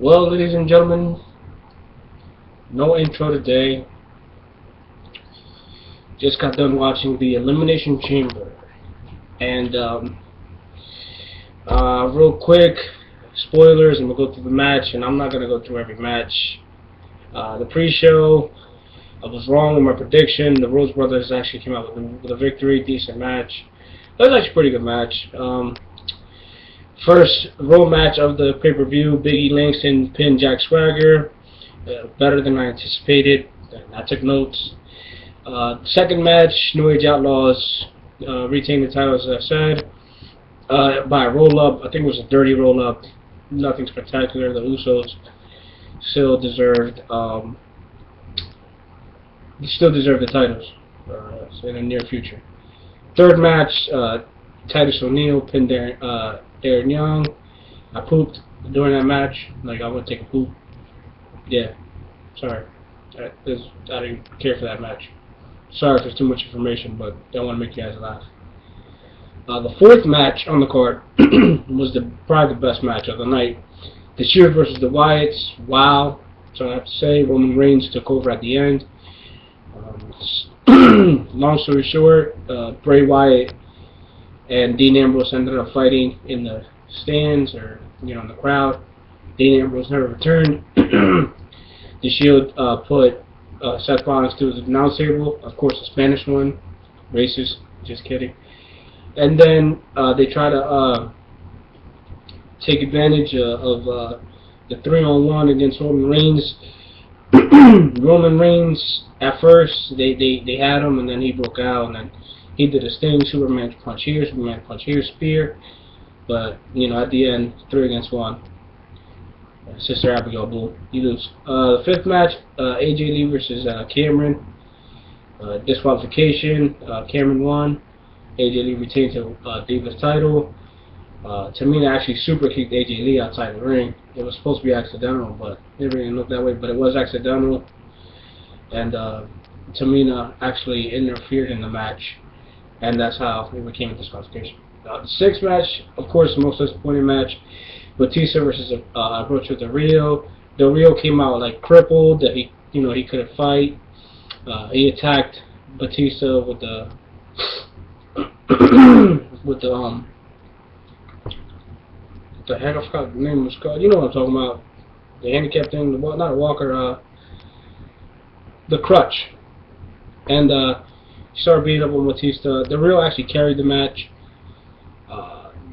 Well, ladies and gentlemen, no intro today. Just got done watching the Elimination Chamber. And, real quick, spoilers, and we'll go through the match. And I'm not going to go through every match. The pre-show, I was wrong with my prediction. The Rose Brothers actually came out with a victory, decent match. That was actually a pretty good match. First Raw match of the pay-per-view, Big E Langston pinned Jack Swagger. Better than I anticipated. I took notes. Second match, New Age Outlaws retained the title, as I said, by a roll-up. I think it was a dirty roll-up. Nothing spectacular. The Usos still deserved the titles in the near future. Third match, Titus O'Neil pinned Darren Young. I pooped during that match. Like, I would take a poop. Yeah, sorry. I didn't care for that match. Sorry if there's too much information, but I want to make you guys laugh. The fourth match on the card was probably the best match of the night. The Shield versus the Wyatts. Wow. So I have to say, Roman Reigns took over at the end. Long story short, Bray Wyatt and Dean Ambrose ended up fighting in the stands, or in the crowd. Dean Ambrose never returned. The Shield put Seth Rollins to the announce table, of course, the Spanish one, racist, just kidding. And then they try to take advantage of the 3-on-1 against Roman Reigns. Roman Reigns, at first, they had him, and then he broke out, and then he did his thing, Superman punch here, Superman punch here, spear. But, at the end, 3 against 1. Sister Abigail, boom, you lose. The fifth match, AJ Lee versus Cameron. Disqualification, Cameron won. AJ Lee retained the Divas title. Tamina actually super kicked AJ Lee outside the ring. It was supposed to be accidental, but it didn't look that way, but it was accidental. And Tamina actually interfered in the match, and that's how it became a disqualification. The sixth match, of course, the most disappointing match, Batista versus Rocha Del Rio. Del Rio came out like crippled, that he couldn't fight. He attacked Batista with the what the heck, I forgot the name was called. You know what I'm talking about? The handicap thing, not a walker, the crutch. And he started beating up on Batista. Del Rio actually carried the match.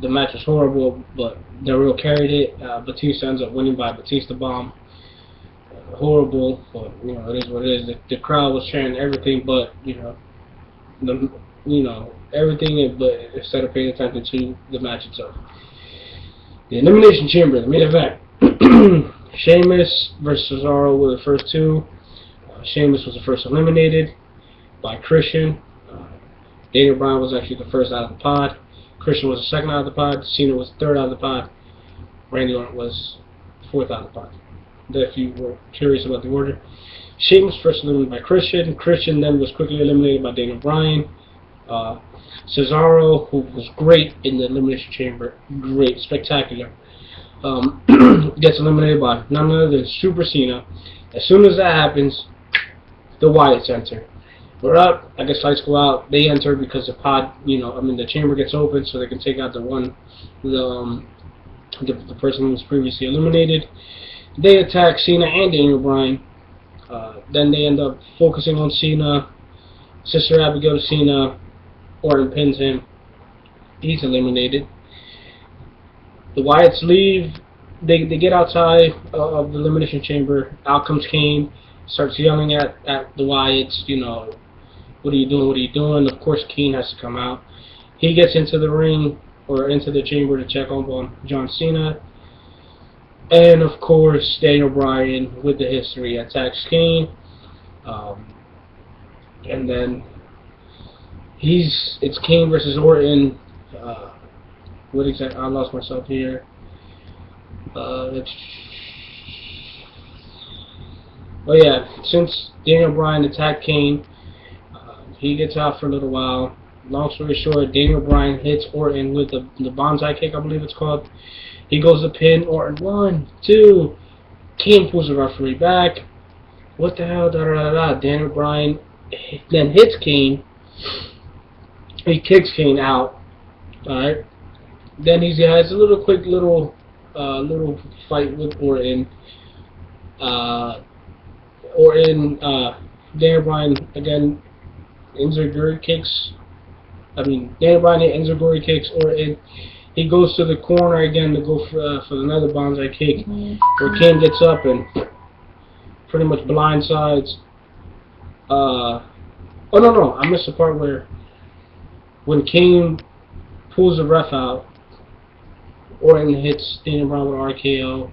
The match was horrible, but Del Rio carried it. Batista ends up winning by a Batista bomb. Horrible, but it is what it is. The crowd was chanting everything, but everything, but instead of paying attention to the match itself. The Elimination Chamber, the main event. Sheamus versus Cesaro were the first two. Sheamus was the first eliminated by Christian. Daniel Bryan was actually the first out of the pod. Christian was the second out of the pod. Cena was the third out of the pod. Randy Orton was fourth out of the pod. If you were curious about the order. Sheamus first eliminated by Christian. Christian then was quickly eliminated by Daniel Bryan. Cesaro, who was great in the Elimination Chamber, great, spectacular, gets eliminated by none other than Super Cena. As soon as that happens, the Wyatts enter. We're up. I guess lights go out. They enter because the pod, the chamber gets open, so they can take out the person who was previously eliminated. They attack Cena and Daniel Bryan. Then they end up focusing on Cena. Sister Abigail to Cena. Orton pins him. He's eliminated. The Wyatts leave. They get outside of the Elimination Chamber. Out comes Kane. Starts yelling at the Wyatts, what are you doing, what are you doing? Of course, Kane has to come out. He gets into the ring, or into the chamber, to check on John Cena. And, of course, Daniel Bryan, with the history, attacks Kane. And then it's Kane versus Orton. What exactly? I lost myself here. Oh yeah, since Daniel Bryan attacked Kane, he gets out for a little while. Long story short, Daniel Bryan hits Orton with the bonsai kick, I believe it's called. He goes to pin Orton. 1, 2. Kane pulls the referee back. What the hell? Da da da da. Daniel Bryan then hits Kane. He kicks Kane out. Alright. Then he has a little quick little fight with Orton. Daniel Bryan again enziguri kicks. Daniel Bryan enziguri kicks Orton. He goes to the corner again to go for another bonsai kick, where Kane gets up and pretty much blindsides. Oh no, I missed the part where when Kane pulls the ref out, Orton hits Daniel Bryan with RKO.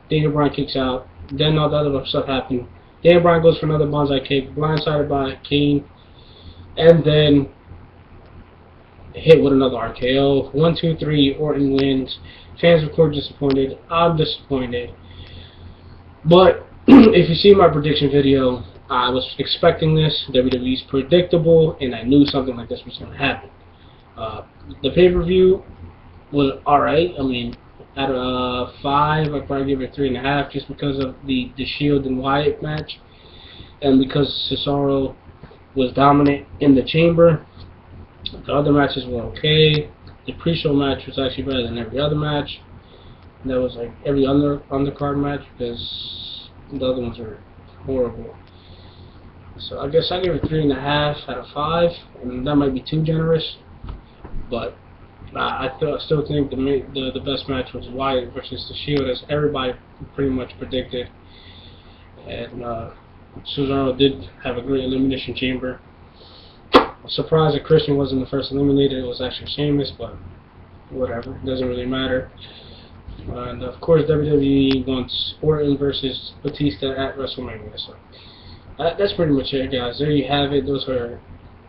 Daniel Bryan kicks out. Then all the other stuff happened. Daniel Bryan goes for another bonsai kick, blindsided by Kane, and then hit with another RKO. 1, 2, 3. Orton wins. Fans, of course, disappointed. I'm disappointed. But if you see my prediction video, I was expecting this. WWE's predictable, and I knew something like this was going to happen. The pay-per-view was alright. Out of 5, I'd probably give it 3.5, just because of the Shield and Wyatt match, and because Cesaro was dominant in the chamber. The other matches were okay. The pre-show match was actually better than every other match. And that was like every undercard match, because the other ones were horrible. So I guess I give it 3.5 out of 5, and that might be too generous, but I still think the best match was Wyatt versus the Shield, as everybody pretty much predicted. And Cesaro did have a great Elimination Chamber. Surprised that Christian wasn't the first eliminated. It was actually Sheamus, but whatever, it doesn't really matter. And of course, WWE wants Orton versus Batista at WrestleMania. So that's pretty much it, guys. There you have it. Those are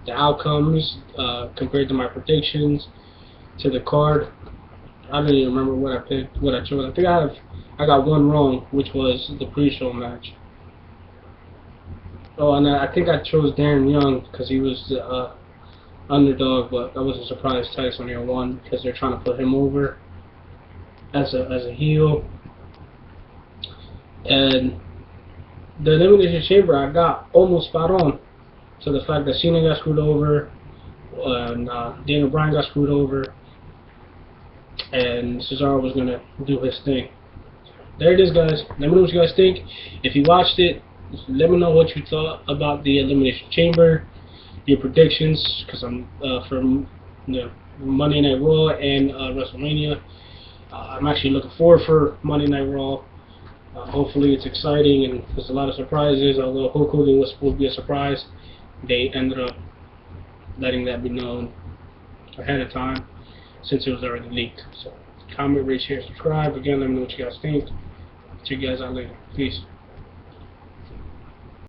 the outcomes compared to my predictions to the card. I don't even remember what I picked, what I chose. I think I got one wrong, which was the pre-show match. Oh, and I think I chose Darren Young because he was the underdog, but I wasn't surprised Titus O'Neil won because they're trying to put him over as a heel. And the Elimination Chamber I got almost spot on. So the fact that Cena got screwed over, and Daniel Bryan got screwed over, and Cesaro was going to do his thing. There it is, guys. Let me know what you guys think. If you watched it, let me know what you thought about the Elimination Chamber, your predictions, because I'm from Monday Night Raw and WrestleMania. I'm actually looking forward for Monday Night Raw. Hopefully it's exciting and there's a lot of surprises. Although Hulk Hogan was supposed to be a surprise, they ended up letting that be known ahead of time since it was already leaked. So comment, rate, share, subscribe. Again, let me know what you guys think. See you guys out later. Peace.